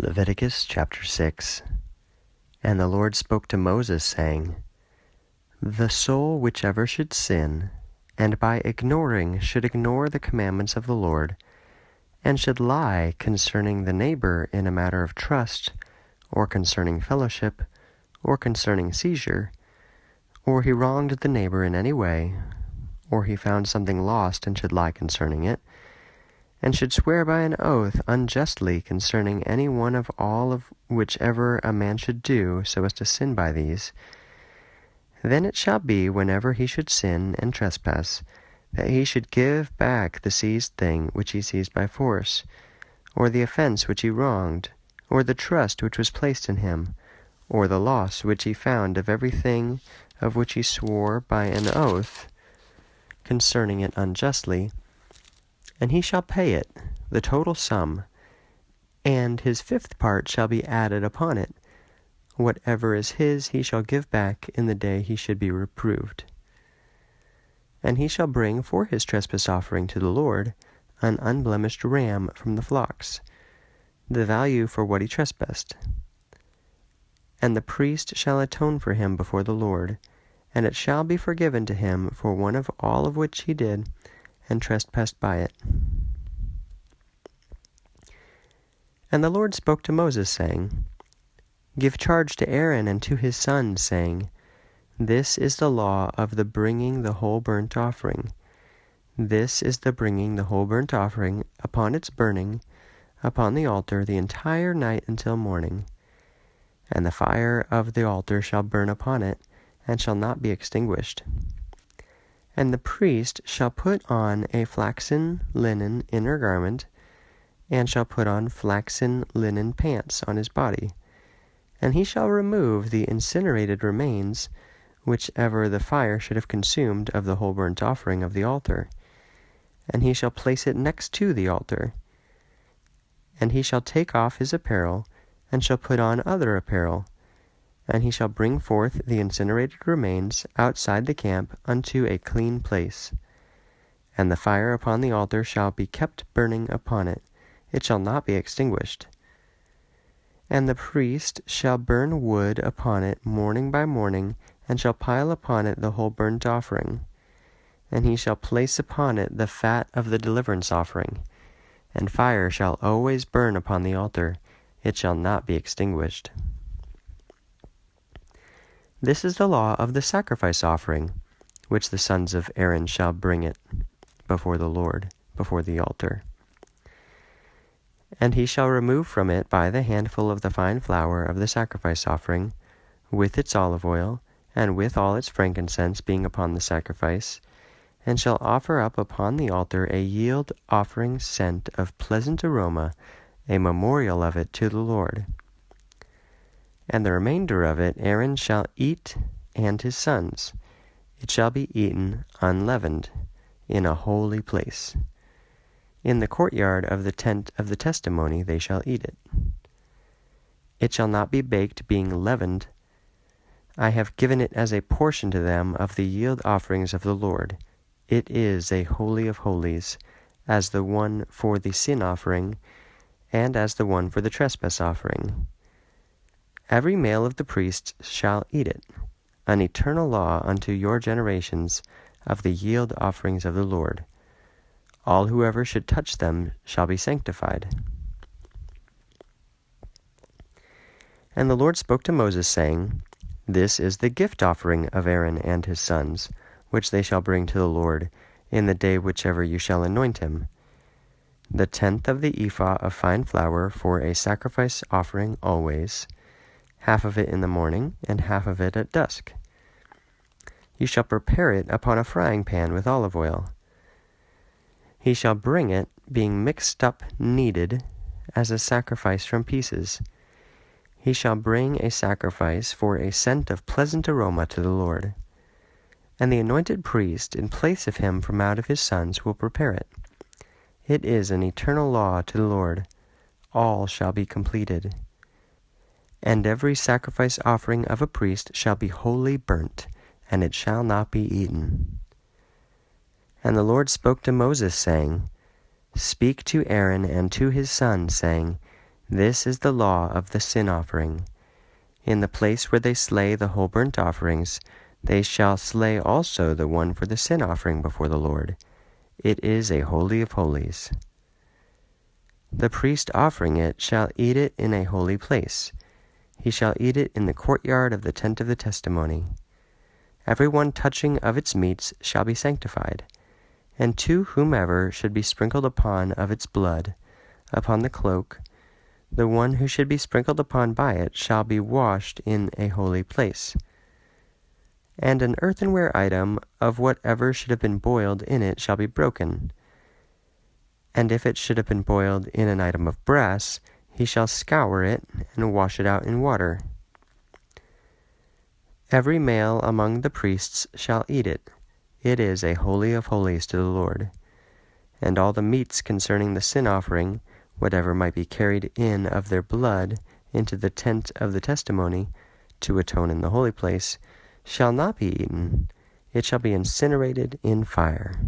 Leviticus chapter 6. And the Lord spoke to Moses, saying, The soul whichever should sin, and by ignoring should ignore the commandments of the Lord, and should lie concerning the neighbor in a matter of trust, or concerning fellowship, or concerning seizure, or he wronged the neighbor in any way, or he found something lost and should lie concerning it, and should swear by an oath unjustly concerning any one of all of whichever a man should do, so as to sin by these, then it shall be, whenever he should sin and trespass, that he should give back the seized thing which he seized by force, or the offense which he wronged, or the trust which was placed in him, or the loss which he found of everything of which he swore by an oath concerning it unjustly, and he shall pay it, the total sum, and his fifth part shall be added upon it. Whatever is his he shall give back in the day he should be reproved. And he shall bring for his trespass offering to the Lord an unblemished ram from the flocks, the value for what he trespassed. And the priest shall atone for him before the Lord, and it shall be forgiven to him for one of all of which he did and trespassed by it. And the Lord spoke to Moses, saying, Give charge to Aaron and to his sons, saying, This is the law of the bringing the whole burnt offering. This is the bringing the whole burnt offering upon its burning upon the altar the entire night until morning. And the fire of the altar shall burn upon it, and shall not be extinguished. And the priest shall put on a flaxen linen inner garment, and shall put on flaxen linen pants on his body. And he shall remove the incinerated remains, whichever the fire should have consumed of the whole burnt offering of the altar. And he shall place it next to the altar. And he shall take off his apparel, and shall put on other apparel. And he shall bring forth the incinerated remains outside the camp unto a clean place. And the fire upon the altar shall be kept burning upon it, it shall not be extinguished. And the priest shall burn wood upon it morning by morning, and shall pile upon it the whole burnt offering. And he shall place upon it the fat of the deliverance offering. And fire shall always burn upon the altar, it shall not be extinguished. This is the law of the sacrifice offering, which the sons of Aaron shall bring it before the Lord, before the altar. And he shall remove from it by the handful of the fine flour of the sacrifice offering, with its olive oil, and with all its frankincense being upon the sacrifice, and shall offer up upon the altar a yield offering scent of pleasant aroma, a memorial of it to the Lord. And the remainder of it Aaron shall eat, and his sons. It shall be eaten unleavened, in a holy place. In the courtyard of the tent of the testimony they shall eat it. It shall not be baked, being leavened. I have given it as a portion to them of the yield offerings of the Lord. It is a holy of holies, as the one for the sin offering, and as the one for the trespass offering. Every male of the priests shall eat it, an eternal law unto your generations of the yield offerings of the Lord. All whoever should touch them shall be sanctified. And the Lord spoke to Moses, saying, This is the gift offering of Aaron and his sons, which they shall bring to the Lord in the day whichever you shall anoint him. 1/10 of the ephah of fine flour for a sacrifice offering always, half of it in the morning, and half of it at dusk. You shall prepare it upon a frying pan with olive oil. He shall bring it, being mixed up kneaded, as a sacrifice from pieces. He shall bring a sacrifice for a scent of pleasant aroma to the Lord. And the anointed priest, in place of him from out of his sons, will prepare it. It is an eternal law to the Lord. All shall be completed. And every sacrifice offering of a priest shall be wholly burnt, and it shall not be eaten. And the Lord spoke to Moses, saying, Speak to Aaron and to his sons, saying, This is the law of the sin offering. In the place where they slay the whole burnt offerings, they shall slay also the one for the sin offering before the Lord. It is a holy of holies. The priest offering it shall eat it in a holy place. He shall eat it in the courtyard of the tent of the testimony. Every one touching of its meats shall be sanctified, and to whomever should be sprinkled upon of its blood, upon the cloak, the one who should be sprinkled upon by it shall be washed in a holy place. And an earthenware item of whatever should have been boiled in it shall be broken. And if it should have been boiled in an item of brass, he shall scour it and wash it out in water. Every male among the priests shall eat it. It is a holy of holies to the Lord. And all the meats concerning the sin offering, whatever might be carried in of their blood into the tent of the testimony, to atone in the holy place, shall not be eaten. It shall be incinerated in fire.